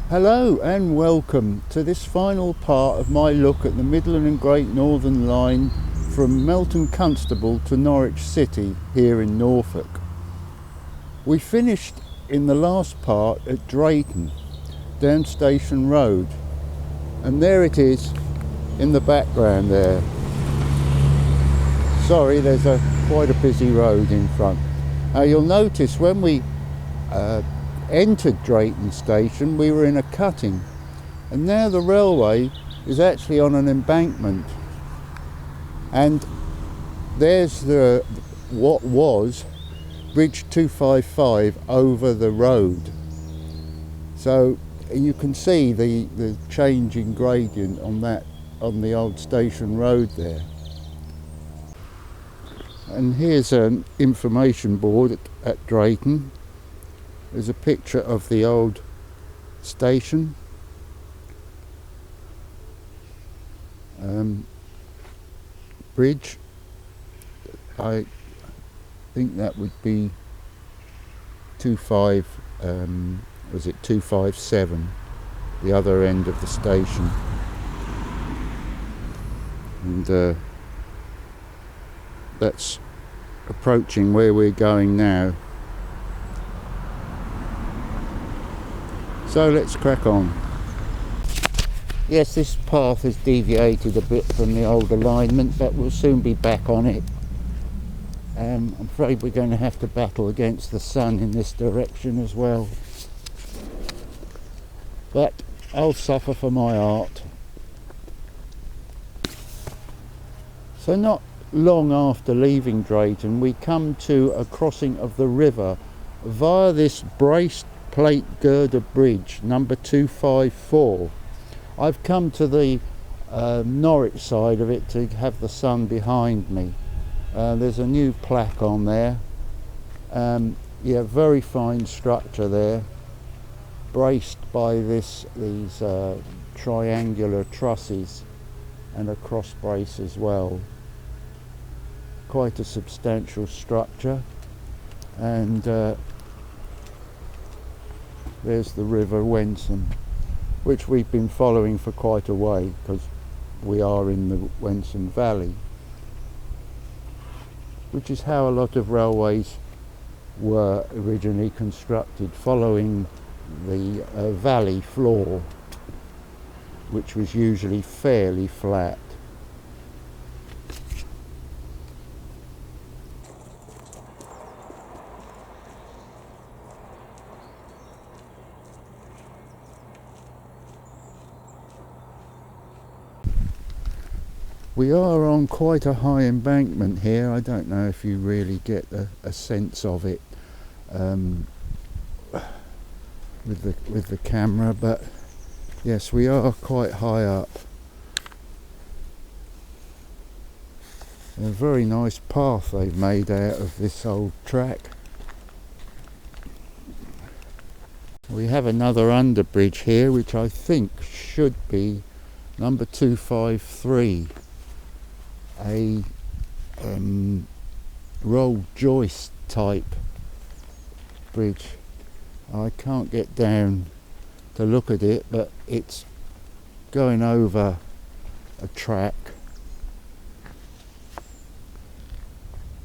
Hello and welcome to this final part of my look at the Midland and Great Northern Line from Melton Constable to Norwich City here in Norfolk. We finished in the last part at Drayton, down Station Road, and there it is in the background there. Sorry, there's quite a busy road in front. Now you'll notice when we entered Drayton station we were in a cutting, and now the railway is actually on an embankment, and there's what was bridge 255 over the road. So you can see the change in gradient on the old station road there. And here's an information board at Drayton. There's a picture of the old station. Bridge. I think that would be 257, the other end of the station. And that's approaching where we're going now. So let's crack on. Yes, this path has deviated a bit from the old alignment, but we'll soon be back on it. I'm afraid we're going to have to battle against the sun in this direction as well. But I'll suffer for my art. So not long after leaving Drayton, we come to a crossing of the river via this braced plate girder bridge, number 254. I've come to the Norwich side of it to have the sun behind me. There's a new plaque on there. Yeah, very fine structure there, braced by these triangular trusses and a cross brace as well. Quite a substantial structure, and there's the River Wensum, which we've been following for quite a way because we are in the Wensum Valley, which is how a lot of railways were originally constructed, following the valley floor, which was usually fairly flat. We are on quite a high embankment here. I don't know if you really get a sense of it with the camera, but yes, we are quite high up. A very nice path they've made out of this old track. We have another underbridge here, which I think should be number 253. A rolled joist type bridge. I can't get down to look at it, but it's going over a track.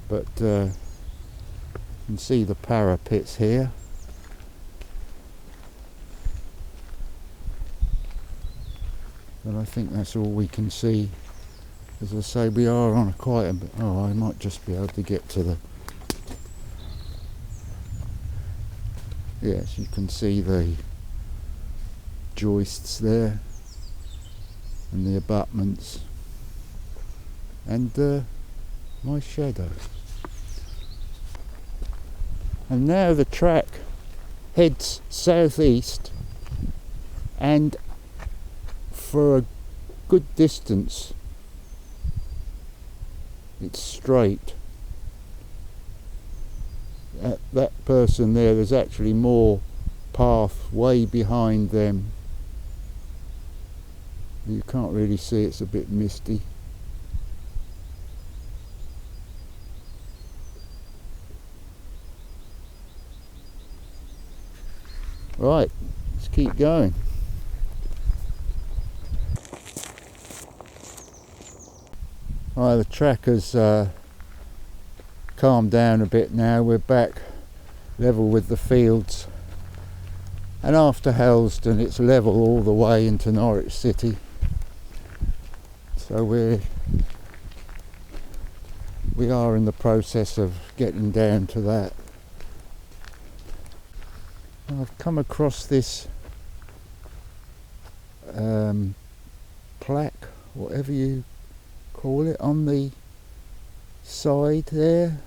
But you can see the parapets here. But I think that's all we can see. As I say, we are on quite a bit. Oh, I might just be able to get to the... Yes, you can see the joists there and the abutments and my shadow. And now the track heads southeast, and for a good distance it's straight. That person there, there's actually more path way behind them. You can't really see, it's a bit misty. Right, let's keep going. Right, the track has calmed down a bit now. We're back level with the fields, and after Hellesdon it's level all the way into Norwich City. So we are in the process of getting down to that. I've come across this plaque, whatever you call it, on the side there.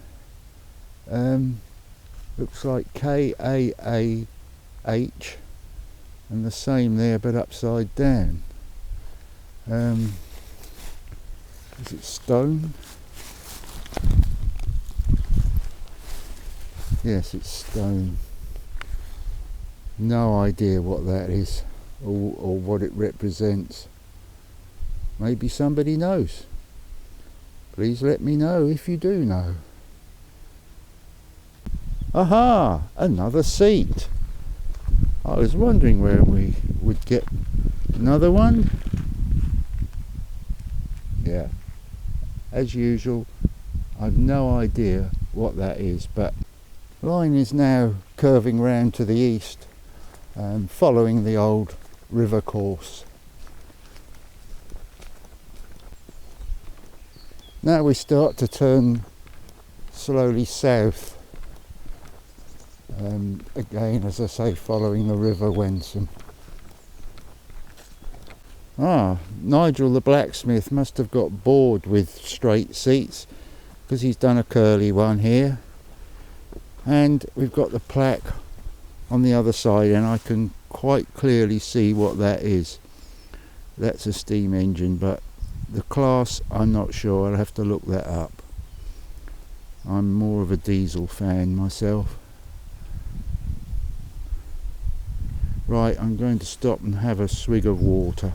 Looks like KAAH, and the same there but upside down. Is it stone? Yes, it's stone. No idea what that is or what it represents. Maybe somebody knows. Please let me know if you do know. Aha! Another seat. I was wondering where we would get another one. Yeah. As usual, I've no idea what that is, but the line is now curving round to the east, following the old river course. Now we start to turn slowly south, again, as I say, following the River Wensum. Nigel the blacksmith must have got bored with straight seats, because he's done a curly one here, and we've got the plaque on the other side, and I can quite clearly see what that is. That's a steam engine, but the class I'm not sure. I'll have to look that up. I'm more of a diesel fan myself. Right, I'm going to stop and have a swig of water,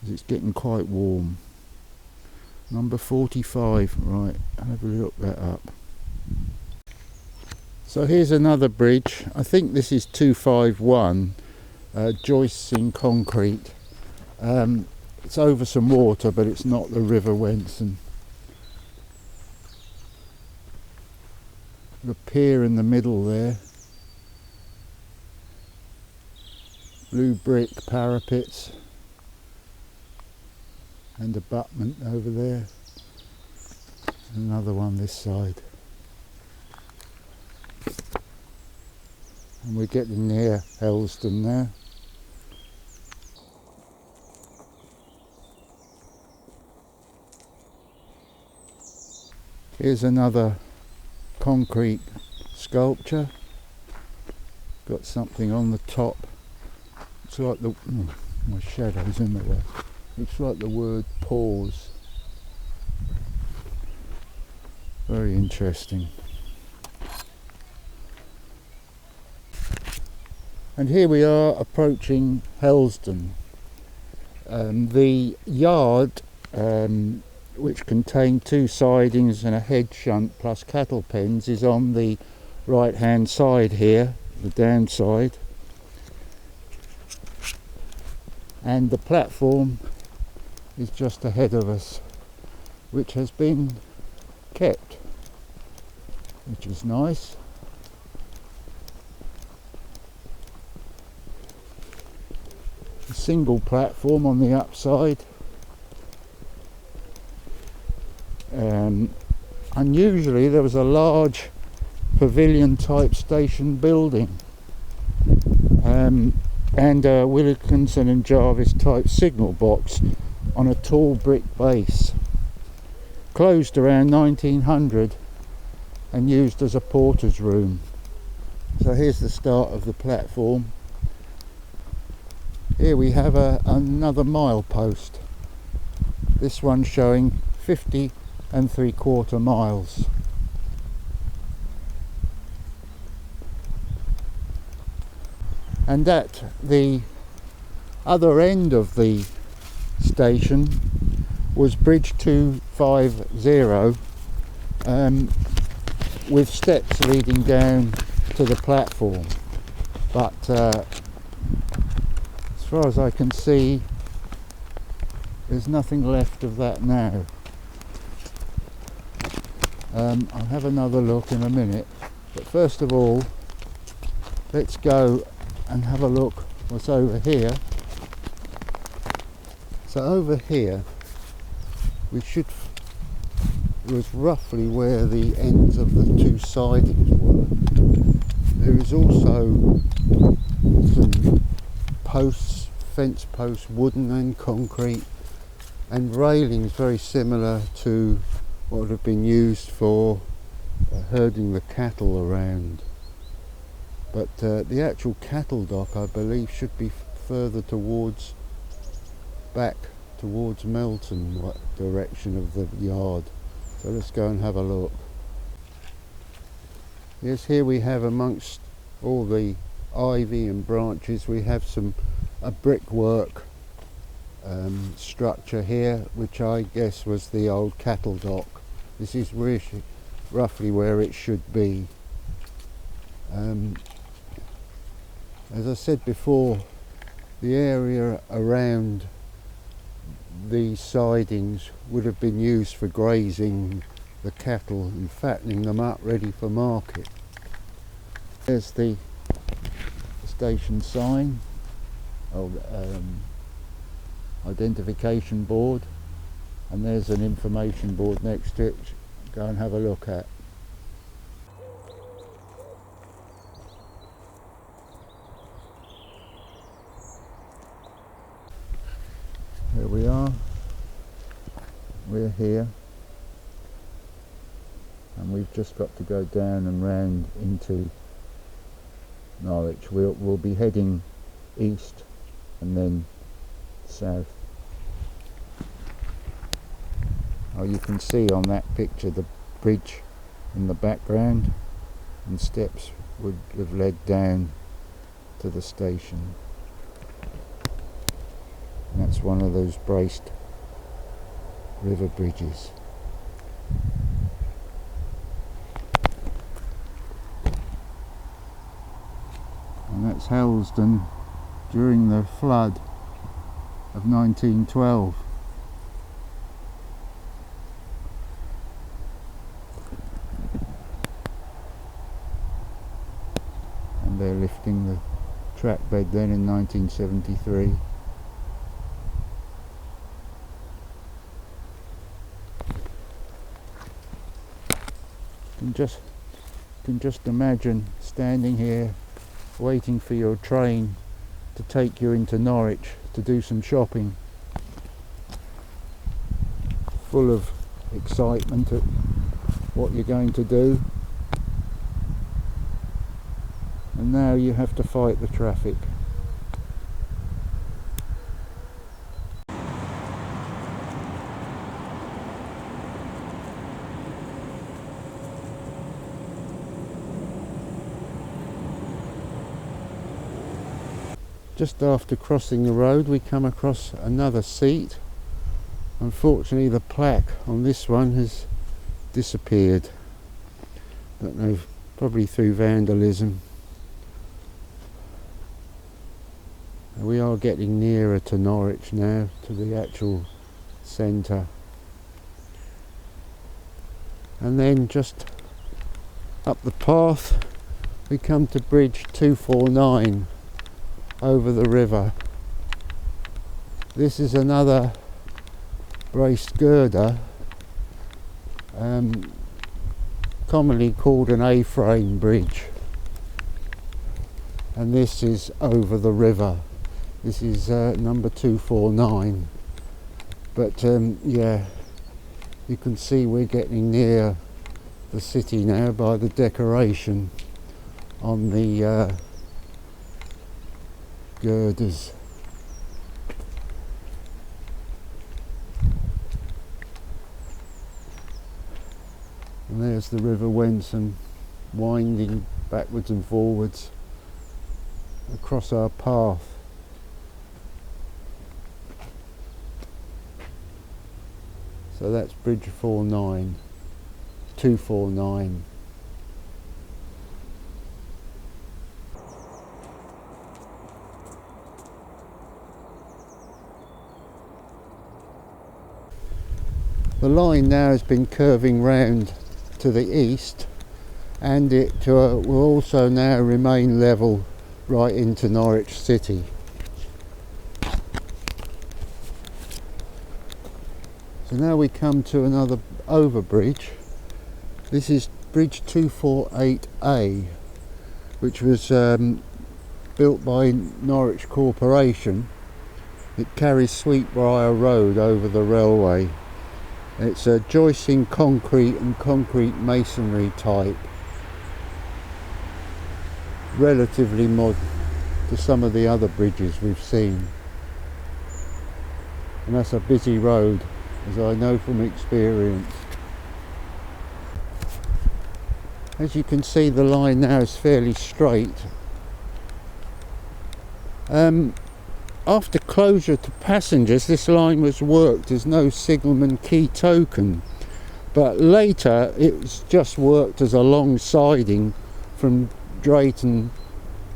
because it's getting quite warm. Number 45, right, I'll have a look that up. So here's another bridge. I think this is 251, joists in concrete. It's over some water, but it's not the River Wensum. The pier in the middle there. Blue brick parapets. And abutment over there. Another one this side. And we're getting near Hellesdon now. Here's another concrete sculpture. Got something on the top. It's like the... my shadow's in the way. Looks like the word pause. Very interesting. And here we are approaching Hellesdon. The yard, which contained 2 sidings and a head shunt plus cattle pens, is on the right hand side here, the downside. And the platform is just ahead of us, which has been kept, which is nice. A single platform on the upside. Unusually there was a large pavilion type station building, and a Wilkinson and Jarvis type signal box on a tall brick base, closed around 1900 and used as a porter's room. So here's the start of the platform. Here we have another milepost, this one showing 50 3/4 miles. And at the other end of the station was bridge 250, with steps leading down to the platform, but as far as I can see there's nothing left of that now. I'll have another look in a minute, but first of all let's go and have a look what's over here. So over here was roughly where the ends of the two sidings were. There is also some posts, fence posts, wooden and concrete, and railings very similar to what would have been used for herding the cattle around. But the actual cattle dock, I believe, should be further back towards Melton direction of the yard. So let's go and have a look. Yes, here we have, amongst all the ivy and branches, we have a brickwork structure here, which I guess was the old cattle dock. This is really roughly where it should be. As I said before, the area around the sidings would have been used for grazing the cattle and fattening them up ready for market. There's the station sign, identification board, and there's an information board next to it. Go and have a look at. Here we are. We're here, and we've just got to go down and round into Norwich. We'll be heading east and then south. Oh, you can see on that picture the bridge in the background, and steps would have led down to the station. And that's one of those braced river bridges. And that's Hellesdon during the flood of 1912. And they're lifting the track bed then in 1973. You can just imagine standing here waiting for your train to take you into Norwich to do some shopping, full of excitement at what you're going to do, and now you have to fight the traffic. Just after crossing the road we come across another seat. Unfortunately the plaque on this one has disappeared. Don't know, probably through vandalism. We are getting nearer to Norwich now, to the actual centre. And then just up the path we come to bridge 249 over the river. This is another braced girder, commonly called an A-frame bridge, and this is over the river. This is number 249, but yeah, you can see we're getting near the city now by the decoration on the girders. And there's the River Wensum winding backwards and forwards across our path. So that's bridge 249. The line now has been curving round to the east, and it will also now remain level right into Norwich City. So now we come to another overbridge. This is Bridge 248A, which was built by Norwich Corporation. It carries Sweetbriar Road over the railway. It's a joisting concrete and concrete masonry type, relatively modern to some of the other bridges we've seen. And that's a busy road, as I know from experience. As you can see, the line now is fairly straight. After closure to passengers, this line was worked as no signalman key token, but later it was just worked as a long siding from Drayton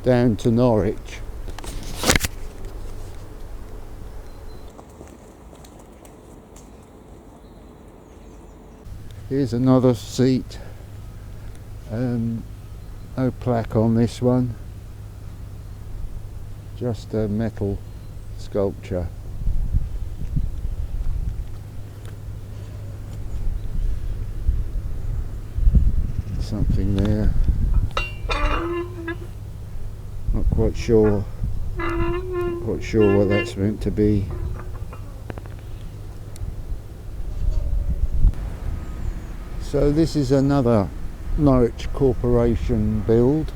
down to Norwich. Here's another seat. No plaque on this one, just a metal sculpture. Something there, not quite sure what that's meant to be. So this is another Norwich Corporation build,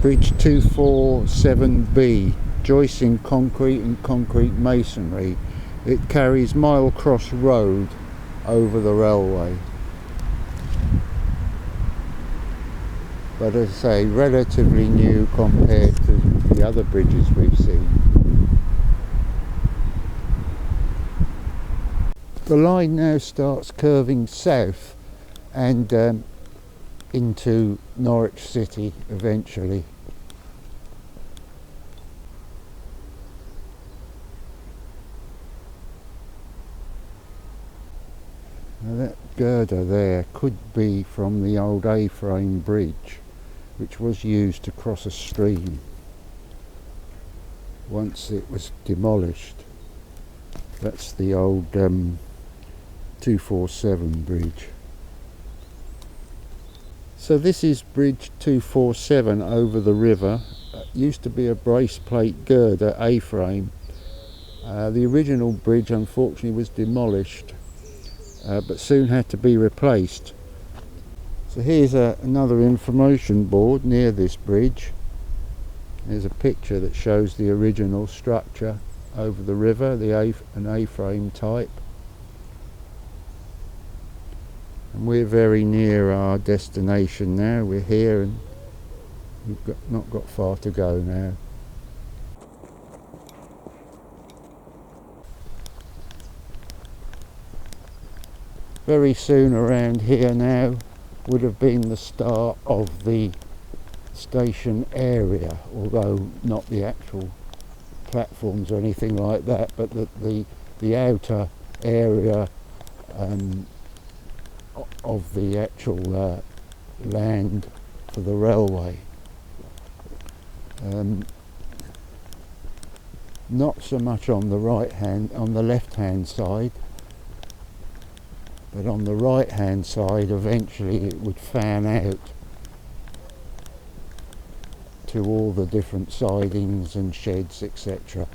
Bridge 247B, joisting concrete and concrete masonry. It carries Mile Cross Road over the railway. But as I say, relatively new compared to the other bridges we've seen. The line now starts curving south and into Norwich City eventually. Now that girder there could be from the old A-frame bridge, which was used to cross a stream once it was demolished. That's the old 247 bridge. So this is Bridge 247 over the river. It used to be a brace plate girder A-frame. The original bridge unfortunately was demolished, but soon had to be replaced. So here's another information board near this bridge. There's a picture that shows the original structure over the river, an A-frame type. And we're very near our destination now. We're here and we've not got far to go now. Very soon around here now would have been the start of the station area, although not the actual platforms or anything like that, but the outer area of the actual land for the railway. Not so much on the left hand side, but on the right hand side eventually it would fan out to all the different sidings and sheds, etc.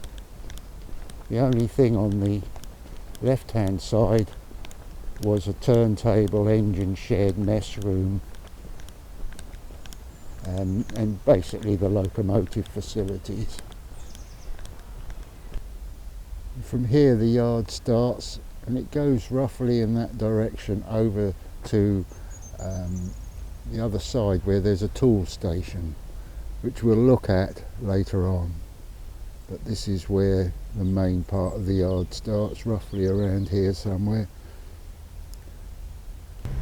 The only thing on the left hand side was a turntable, engine shed, mess room, and basically the locomotive facilities. From here the yard starts and it goes roughly in that direction over to the other side where there's a tool station, which we'll look at later on. But this is where the main part of the yard starts, roughly around here somewhere.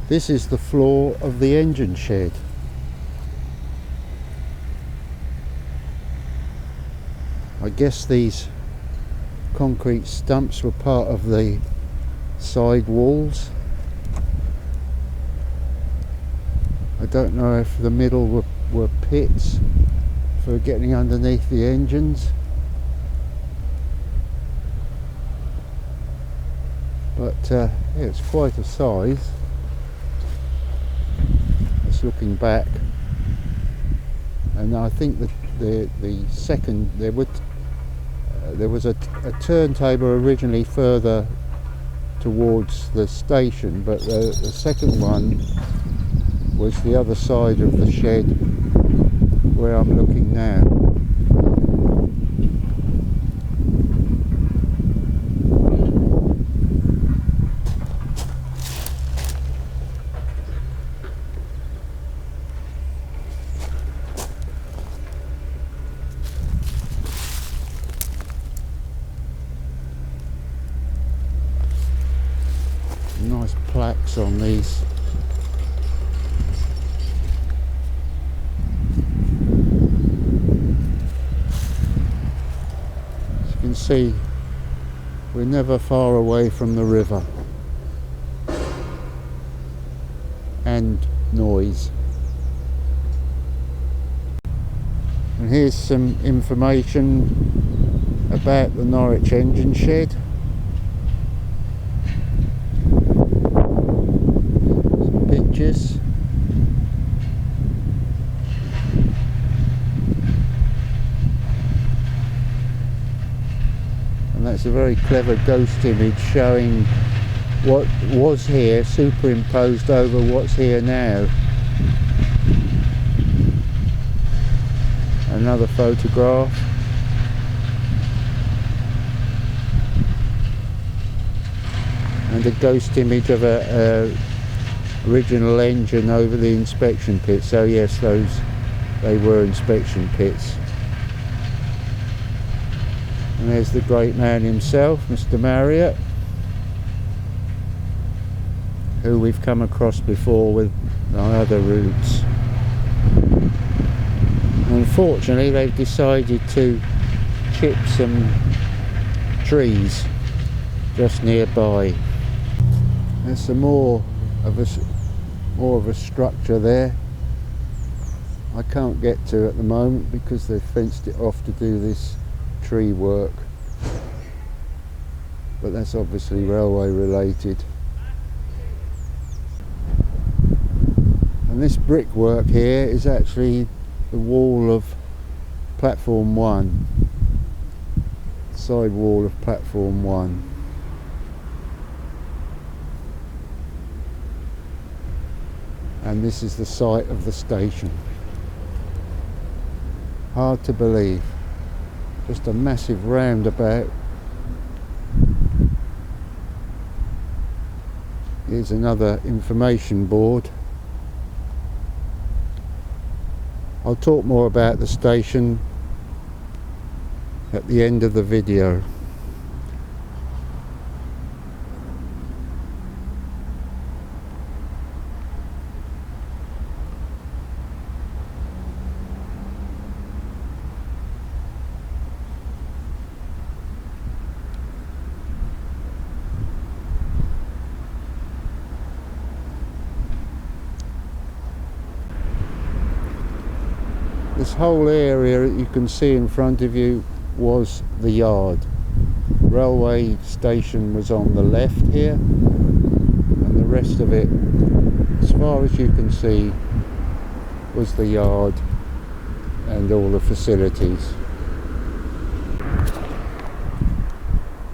This is the floor of the engine shed. I guess these concrete stumps were part of the side walls. I don't know if the middle were pits for getting underneath the engines, but yeah, it's quite a size. Just looking back, and I think that the second there was a turntable originally further towards the station, but the second one was the other side of the shed where I'm looking now. Nice plaques on these. As you can see, we're never far away from the river and noise. And here's some information about the Norwich engine shed. Pictures. And that's a very clever ghost image showing what was here superimposed over what's here now. Another photograph. And a ghost image of a original engine over the inspection pit. So yes, they were inspection pits. And there's the great man himself, Mr. Marriott, who we've come across before with our other routes. Unfortunately, they've decided to chip some trees just nearby. There's some more of a structure there. I can't get to at the moment because they've fenced it off to do this tree work, but that's obviously railway related. And this brickwork here is actually the wall of platform 1, side wall of platform 1. And this is the site of the station. Hard to believe. Just a massive roundabout. Here's another information board. I'll talk more about the station at the end of the video. This whole area that you can see in front of you was the yard. Railway station was on the left here, and the rest of it, as far as you can see, was the yard and all the facilities.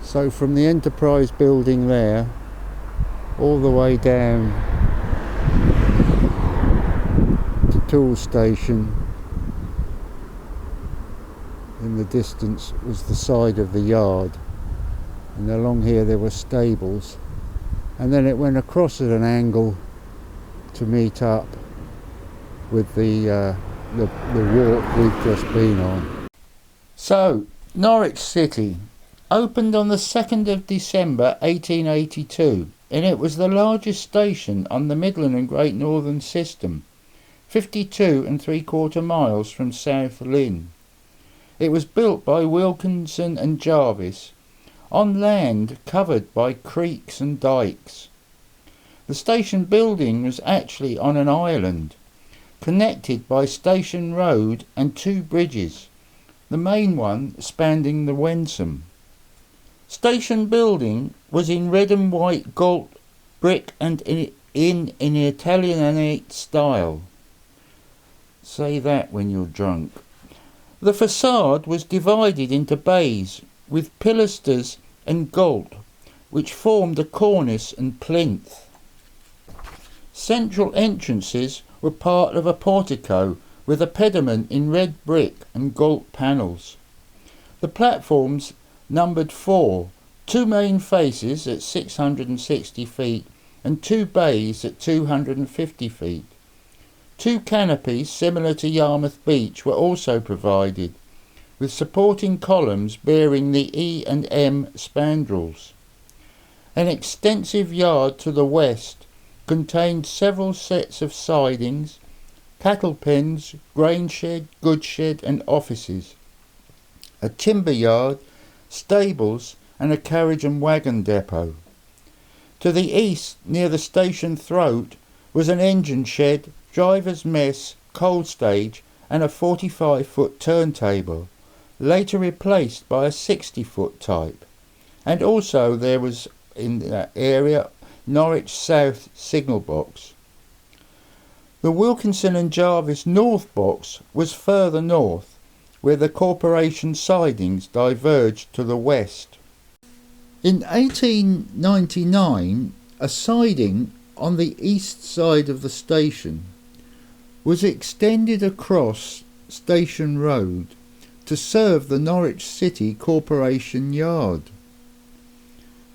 So from the Enterprise building there all the way down to Tool Station, in the distance was the side of the yard, and along here there were stables, and then it went across at an angle to meet up with the walk we've just been on. So Norwich City opened on the 2nd of December 1882, and it was the largest station on the Midland and Great Northern System, 52 3/4 miles from South Lynn. It was built by Wilkinson and Jarvis on land covered by creeks and dikes. The station building was actually on an island, connected by Station Road and two bridges, the main one spanning the Wensum. Station building was in red and white gilt brick and in Italianate style. Say that when you're drunk. The facade was divided into bays with pilasters and gilt, which formed a cornice and plinth. Central entrances were part of a portico with a pediment in red brick and gilt panels. The platforms numbered 4, 2 main faces at 660 feet and 2 bays at 250 feet. 2 canopies similar to Yarmouth Beach were also provided, with supporting columns bearing the E and M spandrels. An extensive yard to the west contained several sets of sidings, cattle pens, grain shed, goods shed and offices, a timber yard, stables and a carriage and wagon depot. To the east, near the station throat, was an engine shed, driver's mess, coal stage and a 45-foot turntable, later replaced by a 60-foot type. And also there was in that area Norwich South signal box. The Wilkinson and Jarvis North box was further north, where the corporation sidings diverged to the west. In 1899, a siding on the east side of the station was extended across Station Road to serve the Norwich City Corporation yard.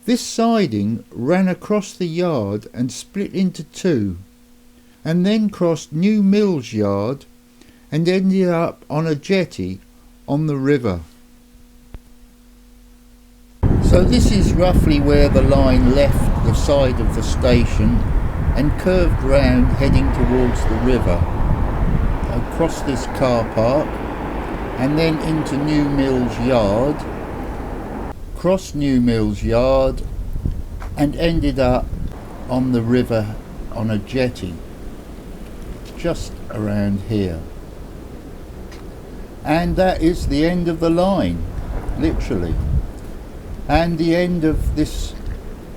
This siding ran across the yard and split into 2, and then crossed New Mills Yard and ended up on a jetty on the river. So this is roughly where the line left the side of the station and curved round heading towards the river, across this car park and then into New Mills Yard, crossed New Mills Yard and ended up on the river on a jetty just around here. And that is the end of the line, literally, and the end of this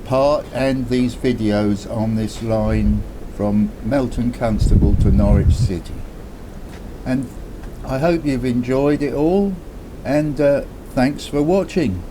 part and these videos on this line from Melton Constable to Norwich City. And I hope you've enjoyed it all, and thanks for watching.